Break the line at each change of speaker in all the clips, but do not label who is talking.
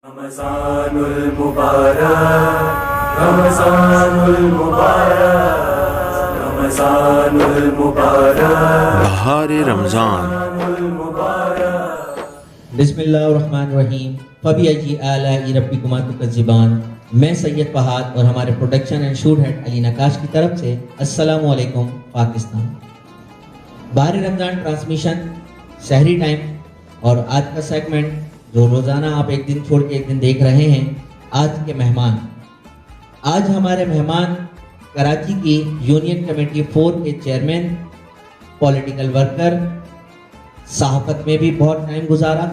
رمضان المبارک رمضان المبارک رمضان المبارک
بہار رمضان۔
بسم اللہ الرحمن الرحیم۔ فبأي آلاء ربكما تكذبان۔ میں سید فہد اور ہمارے پروڈکشن اینڈ شوٹ ہیڈ علی نقاش کی طرف سے السلام علیکم پاکستان۔ بہار رمضان ٹرانسمیشن سحری ٹائم اور آج کا سیگمنٹ جو روزانہ آپ ایک دن چھوڑ کے ایک دن دیکھ رہے ہیں، آج کے مہمان، آج ہمارے مہمان کراچی کی یونین کمیٹی 4 کے چیئرمین، پولیٹیکل ورکر، صحافت میں بھی بہت ٹائم گزارا،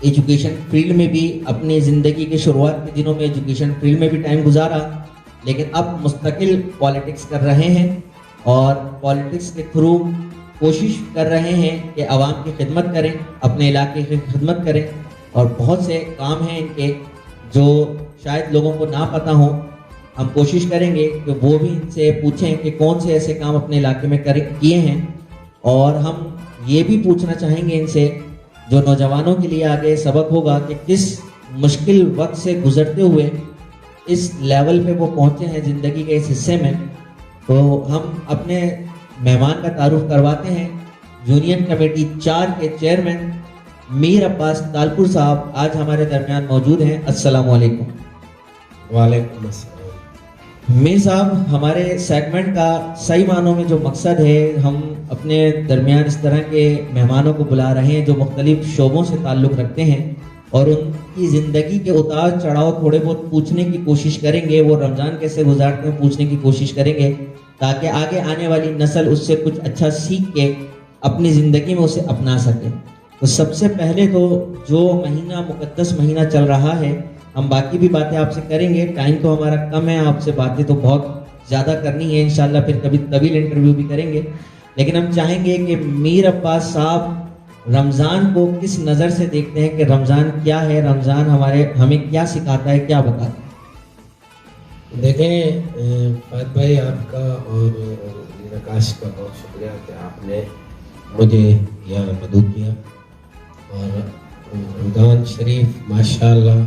ایجوکیشن فیلڈ میں بھی اپنی زندگی کے شروعات کے دنوں میں ایجوکیشن فیلڈ میں بھی ٹائم گزارا، لیکن اب مستقل پالیٹکس کر رہے ہیں اور پالیٹکس کے تھرو کوشش کر رہے ہیں کہ عوام کی خدمت کریں، اپنے علاقے کی خدمت کریں، اور بہت سے کام ہیں ان کے جو شاید لوگوں کو نہ پتہ ہوں۔ ہم کوشش کریں گے کہ وہ بھی ان سے پوچھیں کہ کون سے ایسے کام اپنے علاقے میں کیے ہیں، اور ہم یہ بھی پوچھنا چاہیں گے ان سے جو نوجوانوں کے لیے آگے سبق ہوگا کہ کس مشکل وقت سے گزرتے ہوئے اس لیول پہ وہ پہنچے ہیں زندگی کے اس حصے میں۔ تو ہم اپنے مہمان کا تعارف کرواتے ہیں۔ یونین کمیٹی 4 کے چیئرمین میر عباس تالپور صاحب آج ہمارے درمیان موجود ہیں۔ السلام علیکم۔
وعلیکم السلام۔
میر صاحب، ہمارے سیگمنٹ کا صحیح معنوں میں جو مقصد ہے، ہم اپنے درمیان اس طرح کے مہمانوں کو بلا رہے ہیں جو مختلف شعبوں سے تعلق رکھتے ہیں اور ان کی زندگی کے اتار چڑھاؤ تھوڑے بہت پوچھنے کی کوشش کریں گے، وہ رمضان کیسے گزارتے ہیں پوچھنے کی کوشش کریں گے، تاکہ آگے آنے والی نسل اس سے کچھ اچھا سیکھ کے اپنی زندگی میں اسے اپنا سکے۔ تو سب سے پہلے تو جو مہینہ مقدس مہینہ چل رہا ہے، ہم باقی بھی باتیں آپ سے کریں گے، ٹائم تو ہمارا کم ہے، آپ سے باتیں تو بہت زیادہ کرنی ہے انشاءاللہ، پھر کبھی طویل انٹرویو بھی کریں گے، لیکن ہم چاہیں گے کہ میر عباس صاحب رمضان کو کس نظر سے دیکھتے ہیں، کہ رمضان کیا ہے، رمضان ہمیں کیا سکھاتا ہے، کیا بتاتا ہے؟
دیکھیں فہد بھائی، آپ کا اور نقاش کا بہت شکریہ کہ آپ نے مجھے یہاں مدعو کیا، اور رمضان شریف ماشاءاللہ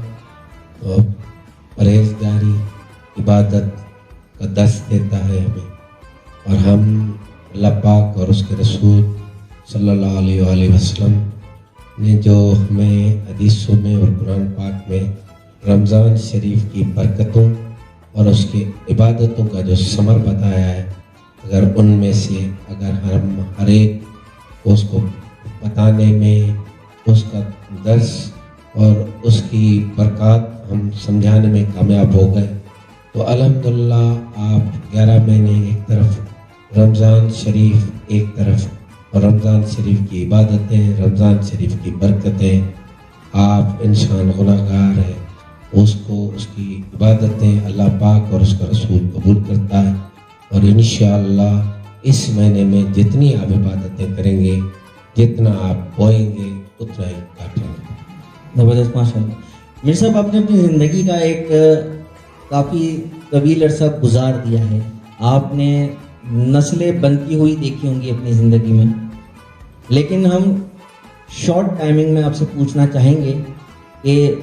پرہیزگاری عبادت کا درس دیتا ہے ہمیں، اور ہم اللہ پاک اور اس کے رسول صلی اللہ علیہ وآلہ وسلم نے جو ہمیں حدیثوں میں اور قرآن پاک میں رمضان شریف کی برکتوں اور اس کی عبادتوں کا جو ثمر بتایا ہے، اگر ان میں سے اگر ہم ہر ایک کو اس کو بتانے میں، اس کا درس اور اس کی برکات ہم سمجھانے میں کامیاب ہو گئے، تو الحمدللہ آپ 11 مہینے ایک طرف، رمضان شریف ایک طرف، اور رمضان شریف کی عبادتیں، رمضان شریف کی برکتیں، آپ انسان گناہگار ہے، اس کو اس کی عبادتیں اللہ پاک اور اس کا رسول قبول کرتا ہے، اور انشاءاللہ اس مہینے میں جتنی آپ عبادتیں کریں گے، جتنا آپ بوئیں گے اتنا ہی کاٹیں گے۔
زبردست، ماشاءاللہ۔ میر صاحب، آپ نے اپنی زندگی کا ایک کافی طویل عرصہ گزار دیا ہے، آپ نے نسلیں بنتی ہوئی دیکھی ہوں گی اپنی زندگی میں، لیکن ہم شارٹ ٹائمنگ میں آپ سے پوچھنا چاہیں گے کہ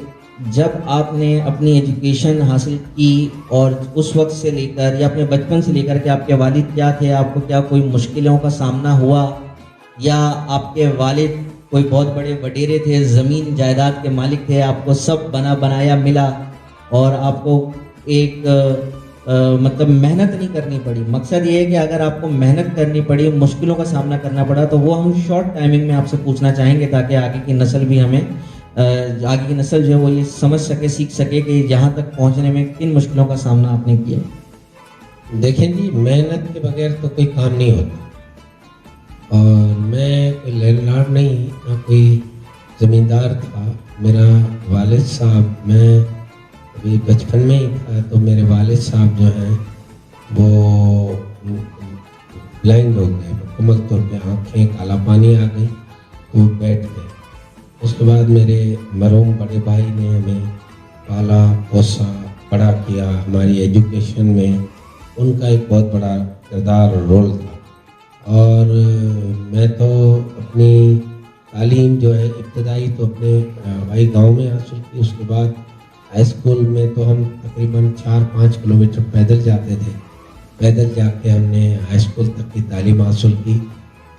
جب آپ نے اپنی ایجوکیشن حاصل کی اور اس وقت سے لے کر یا اپنے بچپن سے لے کر کہ آپ کے والد کیا تھے، آپ کو کیا کوئی مشکلوں کا سامنا ہوا، یا آپ کے والد کوئی بہت بڑے وڈیرے تھے، زمین جائیداد کے مالک تھے، آپ کو سب بنا بنایا ملا اور آپ کو ایک مطلب محنت نہیں کرنی پڑی؟ مقصد یہ ہے کہ اگر آپ کو محنت کرنی پڑی، مشکلوں کا سامنا کرنا پڑا، تو وہ ہم شارٹ ٹائمنگ میں آپ سے پوچھنا چاہیں گے، تاکہ آگے کی نسل بھی ہمیں آگے کی نسل جو ہے وہ یہ سمجھ سکے، سیکھ سکے کہ یہاں تک پہنچنے میں کن مشکلوں کا سامنا آپ نے کیا۔
دیکھیں جی، محنت کے بغیر تو کوئی کام نہیں ہوتا، اور میں کوئی لینڈ لارڈ نہیں نہ کوئی زمیندار تھا۔ میرا والد صاحب، میں ابھی بچپن میں ہی تھا تو میرے والد صاحب جو ہیں وہ بلائنڈ ہو گئے، مکمل طور پہ آنکھیں کالا پانی آ گئی، وہ بیٹھ گئے۔ اس کے بعد میرے مرحوم بڑے بھائی نے ہمیں پالا پوسا بڑا کیا، ہماری ایجوکیشن میں ان کا ایک بہت بڑا کردار اور رول تھا، اور میں تو اپنی تعلیم جو ہے ابتدائی تو اپنے بھائی گاؤں میں حاصل کی. اس کے بعد ہائی اسکول میں تو ہم تقریباً 4-5 کلومیٹر پیدل جاتے تھے. پیدل جا کے ہم نے ہائی اسکول تک کی تعلیم حاصل کی,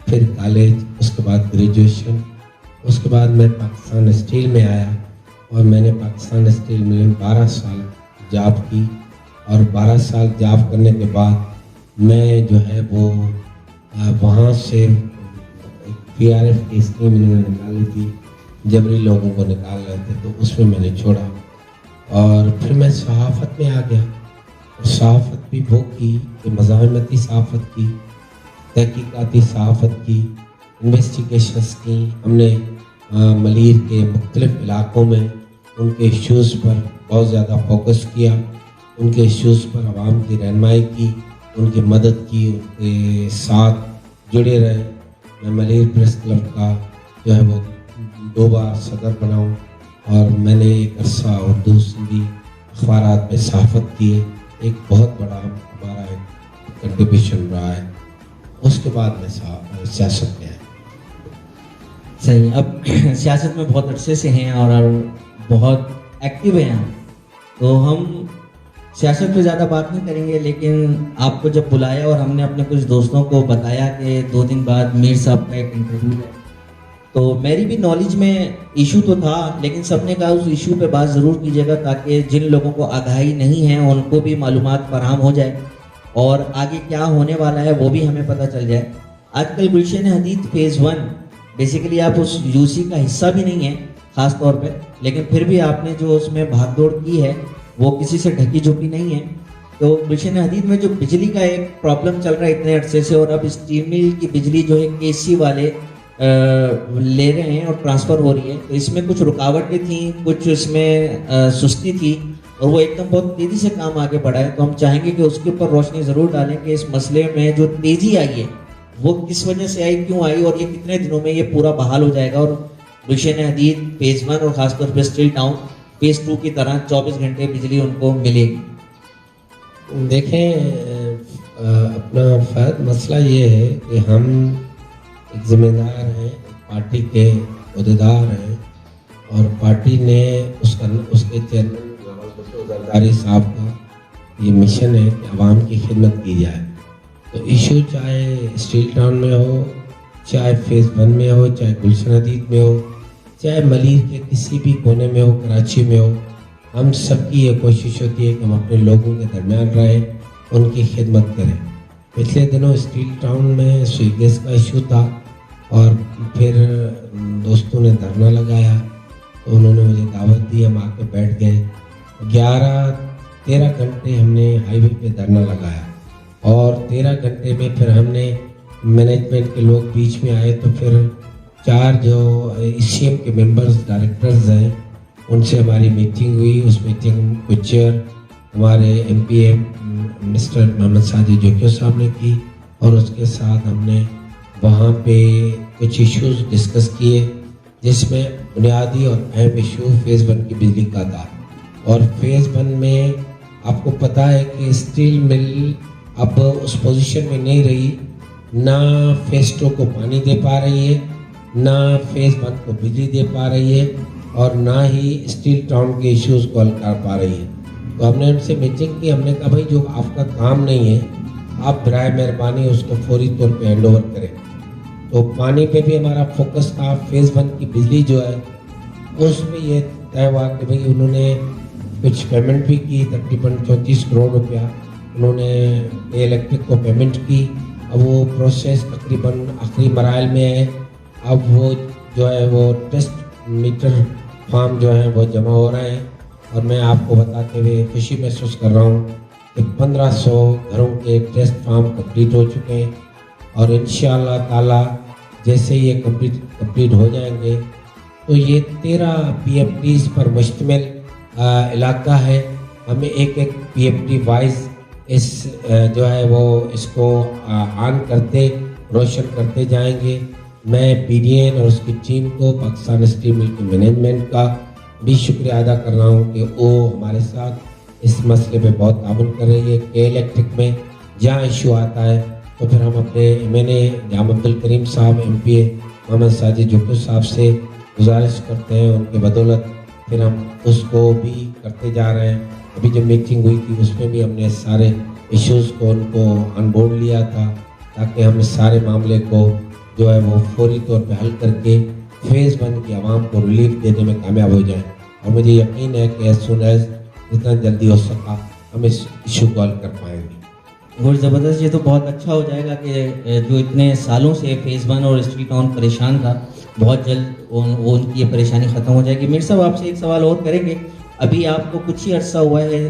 پھر کالج, اس کے بعد گریجویشن. اس کے بعد میں پاکستان اسٹیل میں آیا اور میں نے پاکستان اسٹیل میں 12 سال جاب کی. اور 12 سال جاب کرنے کے بعد میں جو ہے وہ وہاں سے PRF کی اسکیم انہوں نے نکالی تھی, جبری لوگوں کو نکال رہے تھے, تو اس میں میں نے چھوڑا. اور پھر میں صحافت میں آ گیا. اور صحافت بھی وہ کی کہ مزاحمتی صحافت کی, تحقیقاتی صحافت کی, انویسٹیگیشنس کی. ہم نے ملیر کے مختلف علاقوں میں ان کے ایشوز پر بہت زیادہ فوکس کیا, ان کے ایشوز پر عوام کی رہنمائی کی, ان کی مدد کی, ان کے ساتھ جڑے رہے. میں ملیر پریس کلب کا جو ہے وہ 2 بار صدر بنا ہوں, اور میں نے ایک عرصہ اردو سندھی اخبارات میں صحافت کی ہے. ایک بہت بڑا ہمارا ایک کنٹریبیوشن رہا ہے. اس کے بعد میں سیاست میں آیا.
صحیح. اب سیاست میں بہت عرصے سے ہیں اور بہت ایکٹیو ہیں آپ, تو ہم سیاست پہ زیادہ بات نہیں کریں گے, لیکن آپ کو جب بلایا اور ہم نے اپنے کچھ دوستوں کو بتایا کہ 2 دن بعد میر صاحب کا ایک انٹرویو ہے, تو میری بھی نالج میں ایشو تو تھا, لیکن سب نے کہا اس ایشو پہ بات ضرور کیجیے گا تاکہ جن لوگوں کو آگاہی نہیں ہے ان کو بھی معلومات فراہم ہو جائے اور آگے کیا ہونے والا ہے وہ بھی ہمیں پتہ چل جائے. آج کل گلشن حدید فیز 1 بیسیکلی آپ اس UC کا حصہ بھی نہیں ہیں خاص طور پہ, لیکن پھر بھی آپ نے جو اس میں بھاگ دوڑ کی ہے وہ کسی سے ڈھکی جھکی نہیں ہے. تو گلشن حدید میں جو بجلی کا ایک پرابلم چل رہا ہے اتنے عرصے سے, اور اب اسٹیل مل کی بجلی جو ہے KC والے لے رہے ہیں اور ٹرانسفر ہو رہی ہے, تو اس میں کچھ رکاوٹیں تھیں, کچھ اس میں سستی تھی, اور وہ ایک دم بہت تیزی سے کام آگے بڑھا ہے. تو ہم چاہیں گے کہ اس کے اوپر روشنی ضرور ڈالیں کہ اس مسئلے میں جو تیزی آئی ہے وہ کس وجہ سے آئی, کیوں آئی, اور یہ کتنے دنوں میں یہ پورا بحال ہو جائے گا, اور گلشن حدید فیز 1 اور خاص طور پہ اسٹیل ٹاؤن فیز 2 کی طرح 24 گھنٹے بجلی ان کو ملے گی.
دیکھیں اپنا فائد مسئلہ یہ ہے کہ ہم ایک ذمہ دار ہیں, پارٹی کے عہدیدار ہیں, اور پارٹی نے اس کے چیئرمین زرداری صاحب کا یہ مشن ہے کہ عوام کی خدمت کی جائے. تو ایشو چاہے اسٹیل ٹاؤن میں ہو, چاہے فیز 1 میں ہو, چاہے گلشن حدید میں ہو, چاہے ملیر کے کسی بھی کونے میں ہو, کراچی میں ہو, ہم سب کی یہ کوشش ہوتی ہے کہ ہم اپنے لوگوں کے درمیان رہیں, ان کی خدمت کریں. پچھلے دنوں اسٹیل ٹاؤن میں سوئی گیس کا ایشو تھا, اور پھر دوستوں نے دھرنا لگایا, تو انہوں نے مجھے دعوت دی, ہم آ کے بیٹھ گئے. 11-13 گھنٹے ہم نے ہائی وے پہ دھرنا لگایا, اور 13 گھنٹے میں پھر ہم نے مینجمنٹ کے لوگ بیچ میں آئے, تو پھر 4 جو ECM کے ممبرز ڈائریکٹرز ہیں ان سے ہماری میٹنگ ہوئی. اس میٹنگ کو چیئر ہمارے MP مسٹر محمد سعدی جوکیو صاحب نے کی, اور اس کے ساتھ ہم نے وہاں پہ کچھ ایشوز ڈسکس کیے, جس میں بنیادی اور اہم ایشو فیز 1 کی بجلی کا تھا. اور فیز 1 میں آپ کو پتہ ہے کہ اسٹیل مل اب اس پوزیشن میں نہیں رہی, نہ فیز 2 کو پانی دے پا رہی ہے, نہ فیز 1 کو بجلی دے پا رہی ہے, اور نہ ہی اسٹیل ٹاؤن کے ایشوز کو حل کر پا رہی ہے. تو ہم نے ان سے میٹنگ کی, ہم نے کہا بھائی جو آپ کا کام نہیں ہے آپ برائے مہربانی اس کو فوری طور پہ ہینڈ اوور کریں. تو پانی پہ بھی ہمارا فوکس تھا. فیز 1 کی بجلی جو ہے اس میں یہ طے ہوا کہ بھئی انہوں نے کچھ پیمنٹ بھی کی, تقریباً 34 کروڑ روپیہ انہوں نے الیکٹرک کو پیمنٹ کی. اب وہ پروسیس تقریباً آخری مراحل میں ہے. اب وہ جو ہے وہ ٹیسٹ میٹر فارم جو ہیں وہ جمع ہو رہے ہیں, اور میں آپ کو بتاتے ہوئے خوشی محسوس کر رہا ہوں کہ 1500 گھروں کے ٹیسٹ فارم کمپلیٹ ہو چکے ہیں, اور انشاءاللہ تعالی جیسے یہ کمپلیٹ ہو جائیں گے تو یہ 13 PFDs پر مشتمل علاقہ ہے. ہمیں ایک PFD وائز اس جو ہے وہ اس کو آن کرتے روشن کرتے جائیں گے. میں PDN اور اس کی ٹیم کو, پاکستان اسٹیل مل کی مینجمنٹ کا بھی شکریہ ادا کر رہا ہوں کہ وہ ہمارے ساتھ اس مسئلے پہ بہت تعاون کر رہی ہے. کہ الیکٹرک میں جہاں ایشو آتا ہے تو پھر ہم اپنے MNA جام عبد الکریم صاحب MPA محمد ساجد جوکو صاحب سے گزارش کرتے ہیں, ان کے بدولت پھر ہم اس کو بھی کرتے جا رہے ہیں. ابھی جو میٹنگ ہوئی تھی اس میں بھی ہم نے سارے ایشوز کو ان کو آن بورڈ لیا تھا تاکہ ہم اس سارے معاملے کو جو ہے وہ فوری طور پہ حل کر کے فیز 1 کی عوام کو ریلیف دینے میں کامیاب ہو جائیں. اور مجھے یقین ہے کہ ایز سون ایز جتنا جلدی ہو سکا ہم اس ایشو کو حل کر پائیں گے.
بہت زبردست, یہ تو بہت اچھا ہو جائے گا کہ جو اتنے سالوں سے فیز 1 اور اسٹریٹ ٹاؤن پریشان تھا بہت جلد وہ ان کی یہ پریشانی ختم ہو جائے گی. میر صاحب آپ سے ایک سوال اور کریں گے. ابھی آپ کو کچھ ہی عرصہ ہوا ہے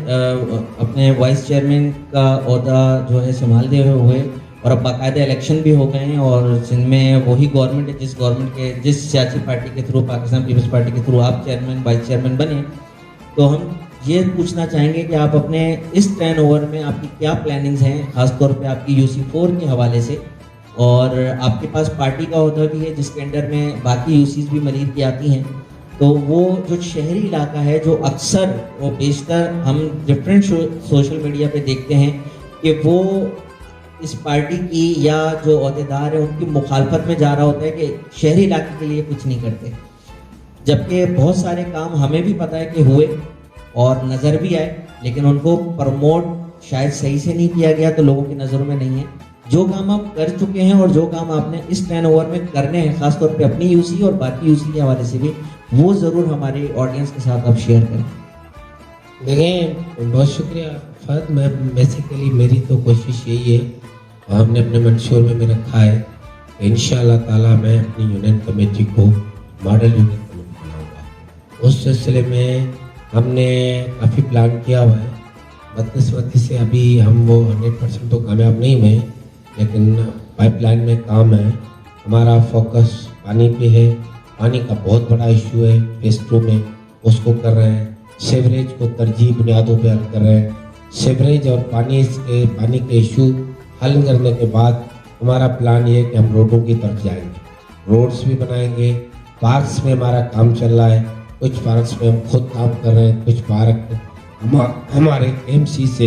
اپنے وائس چیئرمین کا عہدہ جو ہے سنبھالتے ہوئے, اور اب باقاعدہ الیکشن بھی ہو گئے ہیں, اور جن میں وہی گورنمنٹ ہے جس سیاسی پارٹی کے تھرو, پاکستان پیپلز پارٹی کے تھرو آپ چیئرمین وائس چیئرمین بنے. تو ہم یہ پوچھنا چاہیں گے کہ آپ اپنے اس ٹرن اوور میں آپ کی کیا پلاننگز ہیں, خاص طور پہ آپ کی UC4 کے حوالے سے, اور آپ کے پاس پارٹی کا عہدہ بھی ہے جس کے انڈر میں باقی UCs بھی ملیر کی آتی ہیں. تو وہ جو شہری علاقہ ہے جو اکثر وہ بیشتر ہم ڈفرینٹ سوشل میڈیا پہ دیکھتے ہیں کہ وہ اس پارٹی کی یا جو عہدیدار ہیں ان کی مخالفت میں جا رہا ہوتا ہے کہ شہری علاقے کے لیے کچھ نہیں کرتے, جبکہ بہت سارے کام ہمیں بھی پتہ ہے کہ ہوئے اور نظر بھی آئے, لیکن ان کو پروموٹ شاید صحیح سے نہیں کیا گیا تو لوگوں کی نظروں میں نہیں ہے. جو کام آپ کر چکے ہیں اور جو کام آپ نے اس ٹرن اوور میں کرنے ہیں, خاص طور پہ اپنی UC اور باقی UC کے حوالے سے بھی, وہ ضرور ہمارے آڈینس کے ساتھ آپ شیئر کریں.
دیکھیں, بہت شکریہ فہد. میں بیسیکلی میری تو کوشش یہی ہے, اور ہم نے اپنے منشور میں رکھا ہے کہ انشاءاللہ تعالیٰ میں اپنی یونین کمیٹی کو ماڈل یونین کمیٹی بناؤں گا. اس سلسلے میں ہم نے کافی پلان کیا ہوا ہے. بدقسمتی سے ابھی ہم وہ 100% تو کامیاب نہیں ہوئے, لیکن پائپ لائن میں کام ہے. ہمارا فوکس پانی پہ ہے. پانی کا بہت بڑا ایشو ہے فیز 2 میں, اس کو کر رہے ہیں. سیوریج کو ترجیح بنیادوں پہ حل کر رہے ہیں. سیوریج اور پانی کے ایشو حل کرنے کے بعد ہمارا پلان یہ ہے کہ ہم روڈوں کی طرف جائیں گے. روڈز بھی بنائیں گے. پارکس میں ہمارا کام چل رہا ہے. کچھ پارکس میں ہم خود کام کر رہے ہیں, کچھ پارک ہمارے MC سے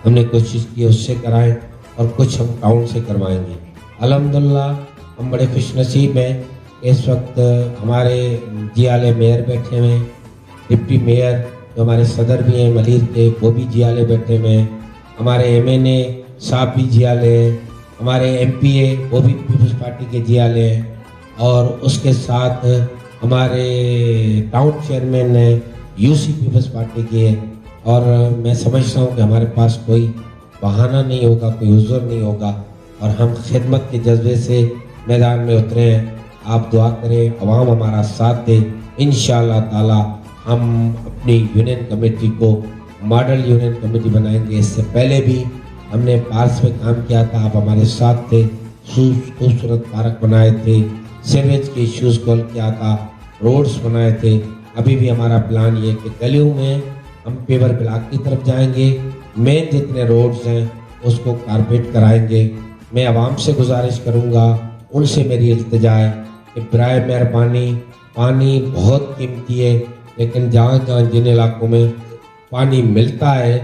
ہم نے کوشش کی اس سے کرائیں, اور کچھ ہم ٹاؤن سے کروائیں گے. الحمدللہ ہم بڑے خوش نصیب ہیں. اس وقت ہمارے جیالے میئر بیٹھے ہوئے ہیں, ڈپٹی میئر جو ہمارے صدر بھی ہیں ملیر کے وہ بھی جیالے بیٹھے ہوئے ہیں, ہمارے MNA صاحب بھی جیالے ہیں, ہمارے MPA وہ بھی پیپلز پارٹی کے جیالے ہیں, اور اس کے ساتھ ہمارے ٹاؤن چیئرمین ہیں UC پیپلز پارٹی کے ہیں. اور میں سمجھتا ہوں کہ ہمارے پاس کوئی بہانہ نہیں ہوگا, کوئی عذر نہیں ہوگا, اور ہم خدمت کے جذبے سے میدان میں اترے ہیں. آپ دعا کریں, عوام ہمارا ساتھ دے. انشاءاللہ تعالی ہم اپنی یونین کمیٹی کو ماڈل یونین کمیٹی بنائیں گے. اس سے پہلے بھی ہم نے پارکس میں کام کیا تھا, آپ ہمارے ساتھ تھے. خوبصورت پارک بنائے تھے, سیوریج کے ایشوز کو حل کیا تھا, روڈز بنائے تھے. ابھی بھی ہمارا پلان یہ ہے کہ گلیوں میں ہم پیور بلاک کی طرف جائیں گے. مین جتنے روڈز ہیں اس کو کارپیٹ کرائیں گے. میں عوام سے گزارش کروں گا, ان سے میری التجا ہے کہ برائے مہربانی پانی بہت قیمتی ہے, لیکن جہاں جہاں جن علاقوں میں پانی ملتا ہے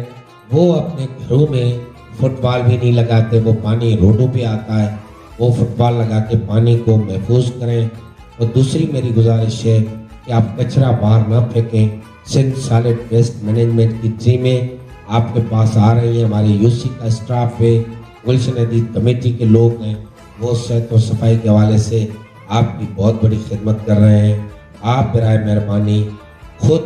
وہ اپنے گھروں میں فٹ بال بھی نہیں لگاتے, وہ پانی روڈوں پہ آتا ہے. وہ فٹ بال لگا کے پانی کو محفوظ کریں. اور دوسری میری گزارش ہے کہ آپ کچرا باہر نہ پھینکیں. سندھ سالڈ ویسٹ مینجمنٹ کی ٹیمیں آپ کے پاس آ رہی ہیں, ہماری UC کا اسٹاف ہے, گلشن حدید کمیٹی کے لوگ ہیں, وہ صحت و صفائی کے حوالے سے آپ کی بہت بڑی خدمت کر رہے ہیں. آپ برائے مہربانی خود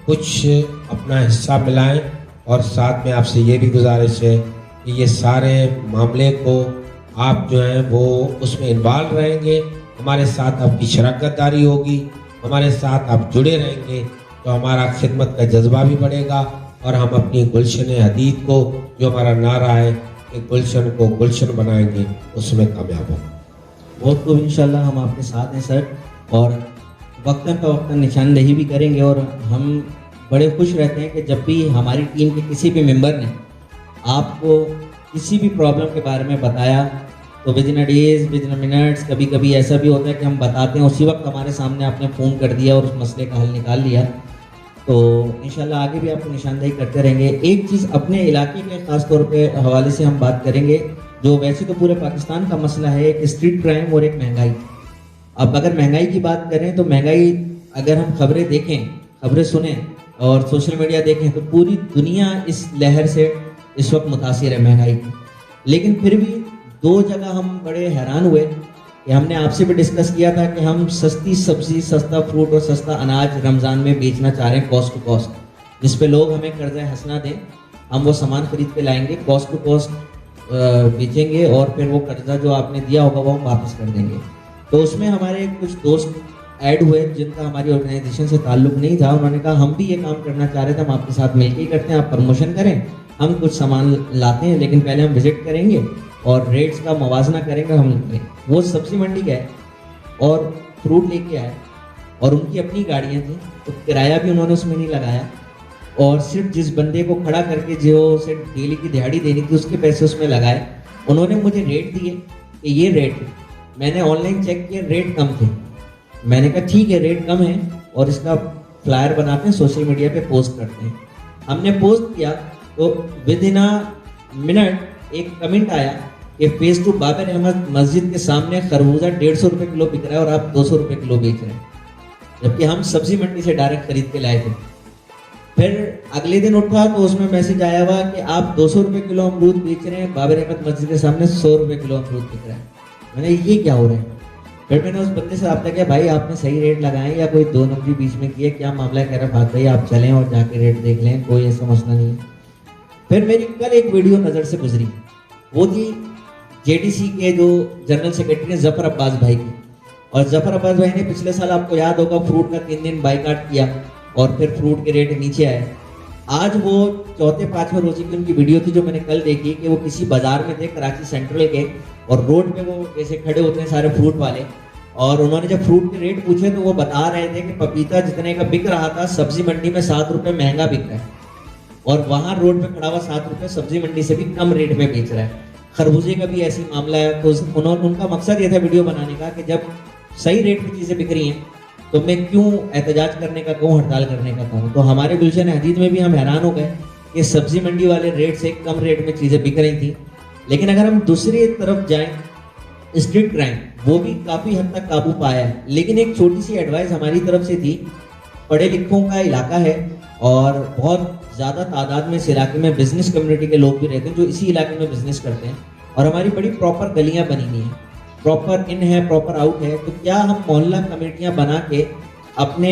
کچھ اپنا حصہ ملائیں, اور ساتھ میں آپ سے یہ بھی گزارش ہے کہ یہ سارے معاملے کو آپ جو ہیں وہ اس میں انوالو رہیں گے. ہمارے ساتھ آپ کی شراکت داری ہوگی, ہمارے ساتھ آپ جڑے رہیں گے, تو ہمارا خدمت کا جذبہ بھی بڑھے گا, اور ہم اپنی گلشن حدید کو جو ہمارا نعرہ ہے کہ گلشن کو گلشن بنائیں گے, اس میں کامیاب ہوں.
بہت خوب, انشاءاللہ ہم آپ کے ساتھ ہیں سر, اور وقتاً فوقتاً نشاندہی بھی کریں گے. اور ہم بڑے خوش رہتے ہیں کہ جب بھی ہماری ٹیم کے کسی بھی ممبر نے آپ کو کسی بھی پرابلم کے بارے میں بتایا تو ودن اے ڈیز ودن اے منٹس, کبھی کبھی ایسا بھی ہوتا ہے کہ ہم بتاتے ہیں اسی وقت ہمارے سامنے آپ نے فون کر دیا اور اس مسئلے کا حل نکال لیا. تو انشاءاللہ آگے بھی آپ کو نشاندہی کرتے رہیں گے. ایک چیز اپنے علاقے کے خاص طور پہ حوالے سے ہم بات کریں گے, جو ویسے تو پورے پاکستان کا مسئلہ ہے, ایک اسٹریٹ کرائم اور ایک مہنگائی. اب اگر مہنگائی کی بات کریں تو مہنگائی اگر ہم خبریں دیکھیں, خبریں سنیں اور سوشل میڈیا دیکھیں تو پوری دنیا اس لہر سے اس وقت متاثر ہے مہنگائی کی. لیکن پھر بھی دو جگہ ہم بڑے حیران ہوئے کہ ہم نے آپ سے بھی ڈسکس کیا تھا کہ ہم سستی سبزی, سستا فروٹ اور سستا اناج رمضان میں بیچنا چاہ رہے ہیں کاسٹ ٹو کاسٹ, جس پہ لوگ ہمیں قرضہ حسنہ دیں, ہم وہ سامان خرید کے لائیں گے, کاسٹ ٹو کاسٹ بیچیں گے اور پھر وہ قرضہ جو آپ نے دیا ہوگا وہ ہم واپس کر دیں گے. تو اس میں ہمارے کچھ دوست ایڈ ہوئے جن کا ہماری آرگنائزیشن سے تعلق نہیں تھا. انہوں نے کہا ہم بھی یہ کام کرنا چاہ رہے تھے, ہم آپ کے ساتھ مل کے ہی کرتے ہیں, آپ پروموشن کریں, ہم کچھ سامان لاتے ہیں لیکن پہلے ہم وزٹ کریں گے اور ریٹس کا موازنہ کریں گے. ہم وہ سبزی منڈی گئے اور فروٹ لے کے آئے اور ان کی اپنی گاڑیاں تھیں تو کرایہ بھی انہوں نے اس میں نہیں لگایا, اور صرف جس بندے کو کھڑا کر کے جو اسے ڈیلی کی دہاڑی دینی تھی اس کے پیسے اس میں لگائے. انہوں نے مجھے ریٹ دیے کہ یہ ریٹ, میں نے آن لائن چیک کیا ریٹ کم تھے. میں نے کہا ٹھیک ہے ریٹ کم ہے اور اس کا فلائر بناتے ہیں سوشل میڈیا پہ پوسٹ کرتے ہیں. ہم نے پوسٹ کیا تو ود ان منٹ ایک کمنٹ آیا کہ فیس ٹو بابر احمد مسجد کے سامنے خربوزہ 150 روپے کلو بک رہا ہے اور آپ 200 روپے کلو بیچ رہے ہیں, جبکہ ہم سبزی منڈی سے ڈائریکٹ خرید کے لائے تھے. پھر اگلے دن اٹھا تو اس میں میسج آیا ہوا کہ آپ 200 روپے کلو امرود بیچ رہے ہیں, بابر احمد مسجد کے سامنے 100 روپے کلو امرود بک رہا ہے. میں نے یہ کیا ہو رہا ہے؟ پھر میں نے اس بندے سے رابطہ کیا, بھائی آپ نے صحیح ریٹ لگائے یا کوئی دو نمبری بیچ میں کیے, کیا معاملہ ہے؟ کہہ رہا بھاگ بھائی آپ چلیں اور جا کے ریٹ دیکھ لیں, کوئی ایسا مسئلہ نہیں ہے. پھر میری کل ایک ویڈیو نظر سے گزری, وہ تھی JDC کے جو جنرل سیکرٹری ہیں ظفر عباس بھائی کی. اور ظفر عباس بھائی نے پچھلے سال آپ کو یاد ہوگا فروٹ کا 3 دن بائیکاٹ کیا اور پھر فروٹ کے ریٹ نیچے آئے. آج وہ چوتھے پانچویں روزے کی ان کی ویڈیو تھی جو میں نے کل دیکھی کہ وہ کسی بازار میں تھے کراچی سینٹرل کے, اور روڈ پہ وہ ایسے کھڑے ہوتے ہیں سارے فروٹ والے, اور انہوں نے جب فروٹ کے ریٹ پوچھے تو وہ بتا رہے تھے کہ پپیتا جتنے کا بک رہا تھا سبزی منڈی میں 7 روپے مہنگا بک رہا ہے, اور وہاں روڈ پہ کھڑا ہوا 7 روپے سبزی منڈی سے بھی کم ریٹ میں بیچ رہا ہے. خربوزے کا بھی ایسی معاملہ ہے. تو ان کا مقصد یہ تھا ویڈیو بنانے کا کہ جب صحیح ریٹ پہ چیزیں بک رہی ہیں تو میں کیوں احتجاج کرنے کا کہوں, ہڑتال کرنے کا کہوں. تو ہمارے گلشن حدید میں بھی ہم حیران ہو گئے کہ سبزی منڈی والے ریٹ سے کم ریٹ میں چیزیں بک رہی تھیں. لیکن اگر ہم دوسری طرف جائیں, اسٹریٹ کرائم وہ بھی کافی حد تک قابو پایا ہے. لیکن ایک چھوٹی سی ایڈوائز ہماری طرف سے تھی, پڑھے لکھوں کا علاقہ ہے اور بہت زیادہ تعداد میں اس علاقے میں بزنس کمیونٹی کے لوگ بھی رہتے ہیں جو اسی علاقے میں بزنس کرتے ہیں, اور ہماری بڑی پراپر گلیاں بنی ہوئی ہیں, پراپر ان ہے پراپر آؤٹ ہے. تو کیا ہم محلہ کمیٹیاں بنا کے اپنے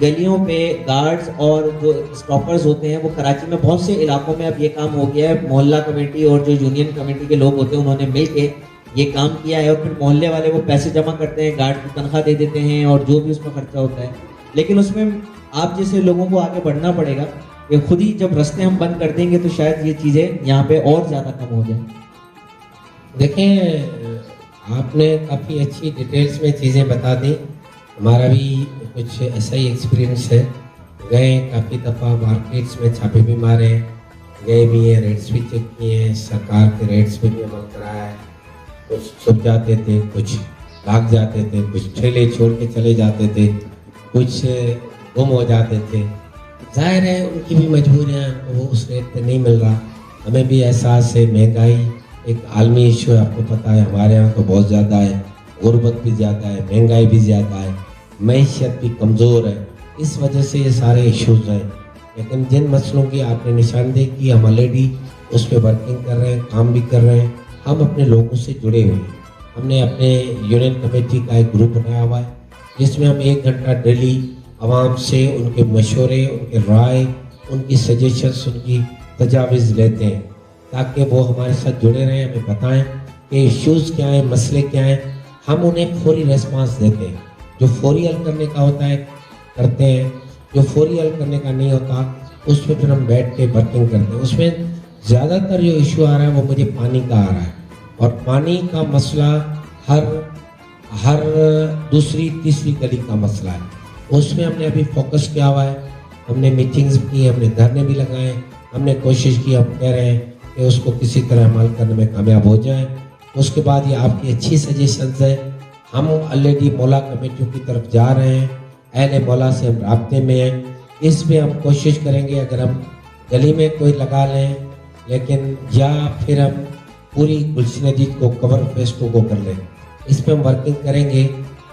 گلیوں پہ گارڈز اور جو اسٹاپرز ہوتے ہیں, وہ کراچی میں بہت سے علاقوں میں اب یہ کام ہو گیا ہے, محلہ کمیٹی اور جو یونین کمیٹی کے لوگ ہوتے ہیں انہوں نے مل کے یہ کام کیا ہے, اور پھر محلے والے وہ پیسے جمع کرتے ہیں, گارڈ کی تنخواہ دے دیتے ہیں اور جو بھی اس میں خرچہ ہوتا ہے. لیکن اس میں آپ جیسے لوگوں کو آگے بڑھنا پڑے گا کہ خود ہی جب رستے ہم بند کر دیں گے تو شاید یہ چیزیں یہاں پہ اور زیادہ کم ہو جائیں.
دیکھیں آپ نے کافی اچھی ڈیٹیلز میں چیزیں بتا دیں, ہمارا بھی کچھ ایسا ہی ایکسپیرینس ہے. گئے کافی دفعہ مارکیٹس میں چھاپے بھی مارے ہیں, گئے بھی ہیں, ریٹس بھی چیک کیے ہیں, سرکار کے ریٹس پہ بھی عمل کرایا ہے. کچھ چھپ جاتے تھے, کچھ بھاگ جاتے تھے, کچھ ٹھیلے چھوڑ کے چلے جاتے تھے, کچھ گم ہو جاتے تھے. ظاہر ہے ان کی بھی مجبوریاں, وہ اس ریٹ پہ نہیں مل رہا. ہمیں بھی احساس ہے مہنگائی ایک عالمی ایشو ہے, آپ کو پتہ ہے ہمارے یہاں تو بہت زیادہ ہے, غربت بھی زیادہ ہے, مہنگائی بھی زیادہ ہے, معیشت بھی کمزور ہے, اس وجہ سے یہ سارے ایشوز ہیں. لیکن جن مسئلوں کی آپ نے نشاندہی کی ہم آلریڈی اس پہ ورکنگ کر رہے ہیں, کام بھی کر رہے ہیں. ہم اپنے لوگوں سے جڑے ہوئے ہیں. ہم نے اپنے یونین کمیٹی کا ایک گروپ بنایا ہوا ہے جس میں ہم 1 گھنٹہ ڈیلی عوام سے ان کے مشورے, ان کے رائے, ان کی سجیشنس, ان کی تجاویز لیتے ہیں تاکہ وہ ہمارے ساتھ جڑے رہیں, ہمیں بتائیں کہ ایشوز کیا ہیں, مسئلے کیا ہیں. ہم انہیں فوری ریسپانس دیتے ہیں. جو فوری حل کرنے کا ہوتا ہے کرتے ہیں, جو فوری حل کرنے کا نہیں ہوتا اس پہ پھر ہم بیٹھ کے ورکنگ کرتے ہیں. اس میں زیادہ تر جو ایشو آ رہا ہے وہ مجھے پانی کا آ رہا ہے, اور پانی کا مسئلہ ہر دوسری تیسری گلی کا مسئلہ ہے. اس میں ہم نے ابھی فوکس کیا ہوا ہے, ہم نے میٹنگز کی, ہم نے دھرنے بھی لگائے, ہم نے کوشش کی, ہم کہہ رہے ہیں کہ اس کو کسی طرح عمل کرنے میں کامیاب ہو جائیں. اس کے بعد یہ آپ کی اچھی سجیشنز ہے. ہم آلریڈی مولا کمیٹیوں کی طرف جا رہے ہیں, اہل مولا سے ہم رابطے میں ہیں. اس میں ہم کوشش کریں گے اگر ہم گلی میں کوئی لگا لیں, لیکن یا پھر ہم پوری گلشن حدید کو کور فیس 2 کو کر لیں, اس پہ ہم ورکنگ کریں گے.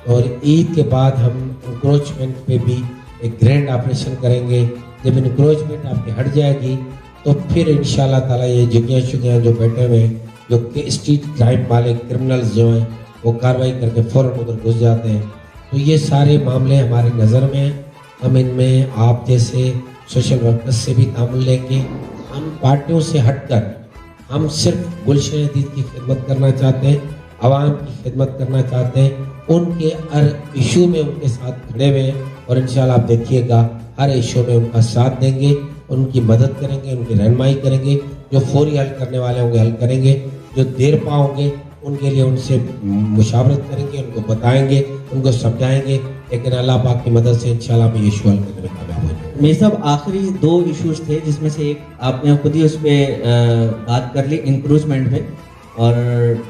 اور عید کے بعد ہم انکروچمنٹ پہ بھی ایک گرینڈ آپریشن کریں گے. جب انکروچمنٹ آپ کی ہٹ جائے گی تو پھر انشاءاللہ تعالیٰ یہ جگیاں جو بیٹھے ہوئے ہیں, جو کہ اسٹریٹ کرائم والے کرمنلز جو ہیں, وہ کارروائی کر کے فوراً ادھر گھس جاتے ہیں. تو یہ سارے معاملے ہماری نظر میں ہیں. ہم ان میں آپ جیسے سوشل ورکرز سے بھی تعامل لیں گے. ہم پارٹیوں سے ہٹ کر ہم صرف گلشن حدید کی خدمت کرنا چاہتے ہیں, عوام کی خدمت کرنا چاہتے ہیں. ان کے ہر ایشو میں ان کے ساتھ کھڑے ہوئے ہیں, اور انشاءاللہ آپ دیکھیے گا ہر ایشو میں ان کا ساتھ دیں گے, ان کی مدد کریں گے, ان کی رہنمائی کریں گے. جو فوری حل کرنے والے ہوں گے حل کریں گے, جو دیر پا ہوں گے ان کے لیے ان سے مشاورت کریں گے, ان کو بتائیں گے, ان کو سمجھائیں گے. لیکن اللہ پاک کی مدد سے انشاءاللہ ہم یہ ایشو حل کرنے میں کامیاب ہو جائیں گے.
میر صاحب آخری 2 ایشوز تھے جس میں سے ایک آپ نے خود ہی اس پہ بات کر لی, انکروچمنٹ پہ اور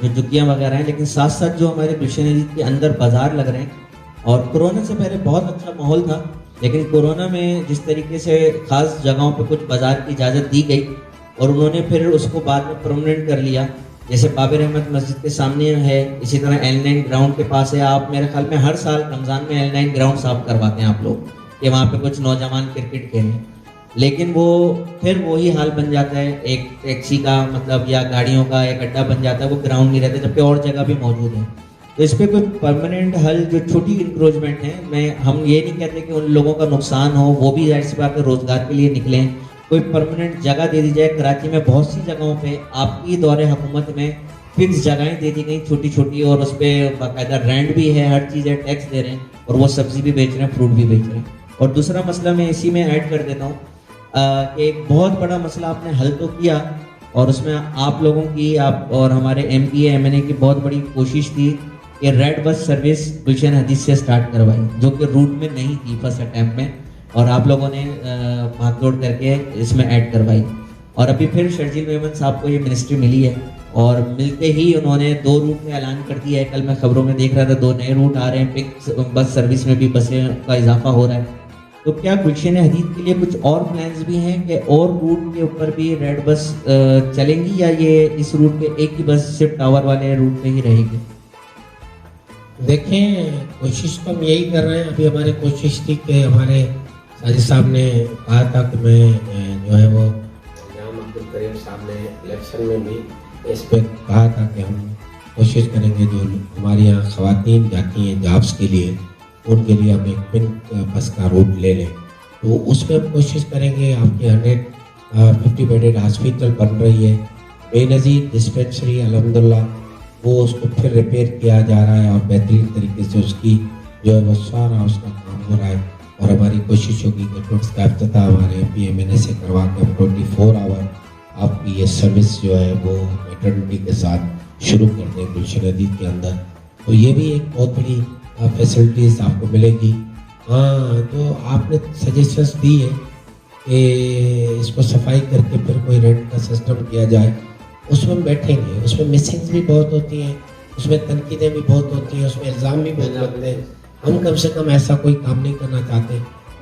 جو جگیاں وغیرہ ہیں, لیکن ساتھ ساتھ جو ہمارے گلشن حدید کے اندر بازار لگ رہے ہیں, اور کورونا سے پہلے بہت اچھا ماحول تھا, لیکن کورونا میں جس طریقے سے خاص جگہوں پہ کچھ بازار کی اجازت دی گئی اور انہوں نے پھر اس کو بعد میں پرماننٹ کر لیا, جیسے بابر احمد مسجد کے سامنے ہے, اسی طرح L9 گراؤنڈ کے پاس ہے. آپ میرے خیال میں ہر سال رمضان میں L9 گراؤنڈ صاف کرواتے ہیں آپ لوگ کہ وہاں پہ کچھ نوجوان کرکٹ کھیلیں, لیکن وہ پھر وہی حال بن جاتا ہے, ایک ٹیکسی کا مطلب یا گاڑیوں کا ایک اڈا بن جاتا ہے, وہ گراؤنڈ نہیں رہتا, جبکہ اور جگہ بھی موجود ہے. تو اس پہ کوئی پرماننٹ حل, جو چھوٹی انکروچمنٹ ہے, ہم یہ نہیں کہتے کہ ان لوگوں کا نقصان ہو, وہ بھی ظاہر سی بات ہے روزگار کے لیے نکلیں, کوئی پرماننٹ جگہ دے دی جائے. کراچی میں بہت سی جگہوں پہ آپ کی دور حکومت میں فکس جگہیں دے دی گئی چھوٹی چھوٹی, اور اس پہ باقاعدہ رینٹ بھی ہے, ہر چیز ہے, ٹیکس دے رہے ہیں, اور وہ سبزی بھی بیچ رہے ہیں, فروٹ بھی بیچ رہے ہیں. اور دوسرا مسئلہ میں اسی میں ایڈ کر دیتا ہوں کہ ایک بہت بڑا مسئلہ آپ نے حل تو کیا, اور اس میں آپ لوگوں کی, آپ اور ہمارے MPA MNA کی بہت بڑی کوشش تھی کہ ریڈ بس سروس گلشن حدید سے سٹارٹ کروائی, جو کہ روٹ میں نہیں تھی فرسٹ اٹیمپٹ میں, اور آپ لوگوں نے بھاگ دوڑ کر کے اس میں ایڈ کروائی. اور ابھی پھر شرجیل میمن صاحب کو یہ منسٹری ملی ہے, اور ملتے ہی انہوں نے 2 روٹ کا اعلان کر دیا ہے. کل میں خبروں میں دیکھ رہا تھا 2 نئے روٹ آ رہے ہیں, پک بس سروس میں بھی بسیں کا اضافہ ہو رہا ہے. تو کیا گلشن حدید کے لیے کچھ اور پلانز بھی ہیں کہ اور روٹ کے اوپر بھی ریڈ بس چلیں گی, یا یہ اس روٹ پہ ایک ہی بس صرف ٹاور والے روٹ پہ ہی رہے گی؟
دیکھیں, کوشش تو ہم یہی کر رہے ہیں. ابھی ہماری کوشش تھی کہ ہمارے ساجد صاحب نے کہا تھا کہ میں جو ہے وہ جناب عبدالکریم صاحب نے الیکشن میں بھی اس پہ کہا تھا کہ ہم کوشش کریں گے جو ہمارے یہاں خواتین جاتی ہیں جابس کے لیے, ان کے لیے ہم ایک پنک بس کا روٹ لے لیں. تو اس میں ہم کوشش کریں گے. آپ کی 150 بیڈڈ ہاسپٹل بن رہی ہے, بے نظیر ڈسپینسری الحمدللہ, وہ اس کو پھر ریپیئر کیا جا رہا ہے, اور بہترین طریقے سے اس کی جو ہے وہ سارا اس کا کام ہو رہا ہے. اور ہماری کوشش ہوگی کہ اس کا افتتاح ہمارے MPA MNA سے کروا کے 24 آور آپ کی یہ سروس جو ہے وہ میٹرنٹی کے ساتھ شروع کر دیں گلشن حدید کے اندر. تو یہ بھی ایک بہت بڑی فیسلٹیز آپ کو ملے گی. ہاں, تو آپ نے سجیشنس دی ہے کہ اس کو صفائی کر کے پھر کوئی رینٹ کا سسٹم کیا جائے. اس میں ہم بیٹھیں گے. اس میں مسنگز بھی بہت ہوتی ہیں, اس میں تنقیدیں بھی بہت ہوتی ہیں, اس میں الزام بھی بہت لگتے ہیں. ہم کم سے کم ایسا کوئی کام نہیں کرنا چاہتے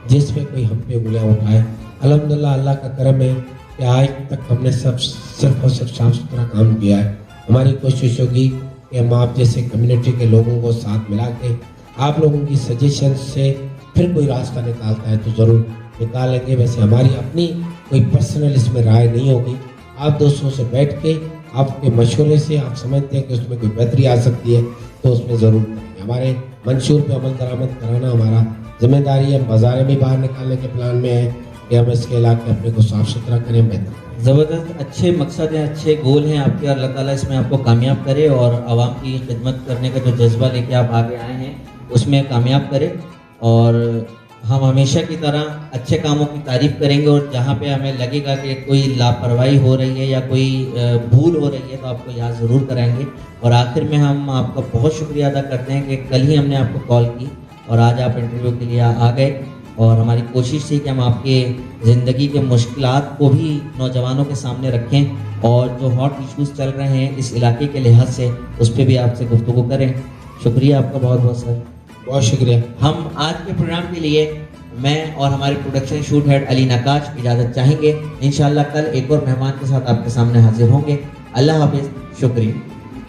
جس میں کوئی ہم پہ انگلیاں اٹھائے. الحمدللہ اللہ کا کرم ہے کہ آج تک ہم نے صرف اور صرف صاف ستھرا کام کیا ہے. ہماری کوشش ہوگی کہ ہم آپ جیسے کمیونٹی کے لوگوں کو ساتھ ملا کے آپ لوگوں کی سجیشن سے پھر کوئی راستہ نکالتا ہے تو ضرور نکالیں گے. ویسے ہماری اپنی کوئی پرسنل اس میں رائے نہیں ہوگی. آپ دوستوں سے بیٹھ کے آپ کے مشورے سے آپ سمجھتے ہیں کہ اس میں کوئی بہتری آ سکتی ہے تو اس میں ضرور کریں گے. ہمارے منشور پہ عمل درآمد کرانا ہمارا ذمہ داری ہے. بازاریں بھی باہر نکالنے کے پلان میں ہے کہ ہم اس کے علاقے اپنے کو صاف ستھرا کریں, بہتر کریں.
زبردست, اچھے مقصد ہیں, اچھے گول ہیں آپ کے, اللہ تعالیٰ اس میں آپ کو کامیاب کرے, اور عوام کی خدمت کرنے کا جو جذبہ لے کے آپ آگے آئے ہیں اس میں کامیاب کرے. اور ہم ہمیشہ کی طرح اچھے کاموں کی تعریف کریں گے, اور جہاں پہ ہمیں لگے گا کہ کوئی لاپرواہی ہو رہی ہے یا کوئی بھول ہو رہی ہے تو آپ کو یاد ضرور کرائیں گے. اور آخر میں ہم آپ کا بہت شکریہ ادا کرتے ہیں کہ کل ہی ہم نے آپ کو کال کی اور آج آپ انٹرویو کے لیے آ گئے. اور ہماری کوشش تھی کہ ہم آپ کے زندگی کے مشکلات کو بھی نوجوانوں کے سامنے رکھیں, اور جو ہاٹ ایشوز چل رہے ہیں اس علاقے کے لحاظ سے اس پہ بھی آپ سے گفتگو کریں. شکریہ آپ کا بہت بہت سر.
بہت شکریہ.
ہم آج کے پروگرام کے لیے میں اور ہمارے پروڈکشن شوٹ ہیڈ علی نقاش اجازت چاہیں گے. انشاءاللہ کل ایک اور مہمان کے ساتھ آپ کے سامنے حاضر ہوں گے. اللہ حافظ. شکریہ.